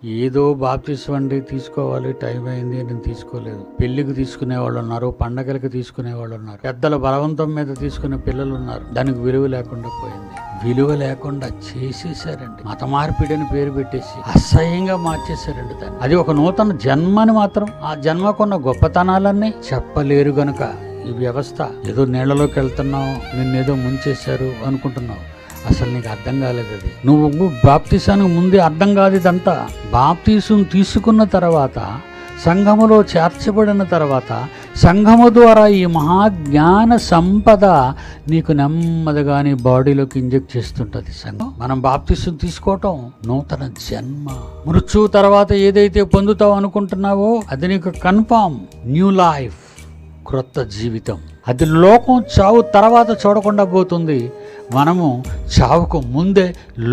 ఏదో బాప్తిస్మం అండి తీసుకోవాలి, టైం అయింది, నేను తీసుకోలేదు. పెళ్లికి తీసుకునే వాళ్ళు ఉన్నారు, పండగలకి తీసుకునే వాళ్ళు ఉన్నారు, పెద్దల బలవంతం మీద తీసుకునే పిల్లలు ఉన్నారు. దానికి విలువ లేకుండా పోయింది. విలువ లేకుండా చేసేసారండి. మత మార్పిడి అని పేరు పెట్టేసి అసహ్యంగా మార్చేశారండి దాన్ని. అది ఒక నూతన జన్మని మాత్రం ఆ జన్మకున్న గొప్పతనాలన్నీ చెప్పలేరు గనుక ఈ వ్యవస్థ ఏదో నీళ్లలోకి వెళ్తున్నావు, నిన్నేదో ముంచేశారు అనుకుంటున్నావు. అసలు నీకు అర్థం కాలేదు. అది నువ్వు బాప్తీసానికి ముందే అర్థం కాదు ఇదంతా. బాప్తీసం తీసుకున్న తర్వాత, సంఘములో చేర్చబడిన తర్వాత, సంఘము ద్వారా ఈ మహాజ్ఞాన సంపద నీకు నెమ్మదిగా నీ బాడీలోకి ఇంజెక్ట్ చేస్తుంటది సంఘం. మనం బాప్తీసం తీసుకోవటం నూతన జన్మ. మృత్యు తర్వాత ఏదైతే పొందుతావు అనుకుంటున్నావో అది నీకు కన్ఫామ్ న్యూ లైఫ్, క్రొత్త జీవితం. అది లోకం చావు తర్వాత చూడకుండా పోతుంది. మనము చావుకు ముందే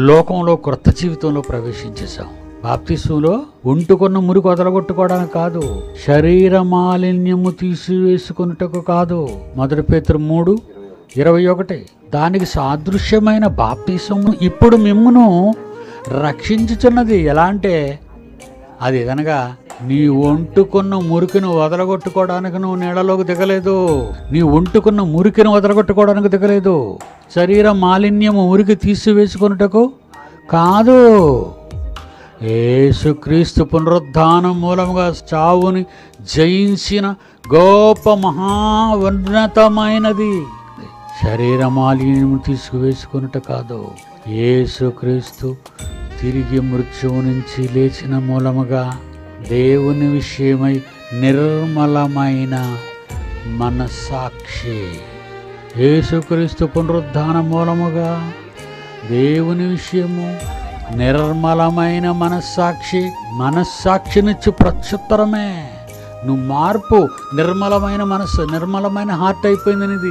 లోకంలో క్రొత్త జీవితంలో ప్రవేశించేసాం. బాప్తిస్మంలో ఒంటుకున్న మురికి వదలగొట్టుకోవడానికి కాదు, శరీర మాలిన్యము తీసివేసుకున్నటకు కాదు. 1 పేతురు 3:21. దానికి సాదృశ్యమైన బాప్తిస్మము ఇప్పుడు మిమ్మును రక్షించుచున్నది. ఎలా అంటే అది అనగా నీ ఒంటుకున్న మురికిని వదలగొట్టుకోవడానికి నువ్వు నీళ్ళలోకి దిగలేదు. నీ ఒంటుకున్న మురికిని వదలగొట్టుకోవడానికి దిగలేదు. శరీర మాలిన్యము మురికి తీసివేసుకున్నటకు కాదు. యేసుక్రీస్తు పునరుద్ధానం మూలముగా చావుని జయించిన గొప్ప మహా ఉన్నతమైనది. శరీర మాలిన్యము తీసుకువేసుకున్నట కాదు. యేసుక్రీస్తు తిరిగి మృత్యువు నుంచి లేచిన మూలముగా దేవుని విషయమై నిర్మలమైన మనస్సాక్షి. యేసుక్రీస్తు పునరుద్ధాన మూలముగా దేవుని విషయము నిర్మలమైన మనస్సాక్షినిచ్చు ప్రత్యుత్తరమే. నువ్వు మార్పు, నిర్మలమైన మనస్సు, నిర్మలమైన హార్ట్ అయిపోయింది నీది.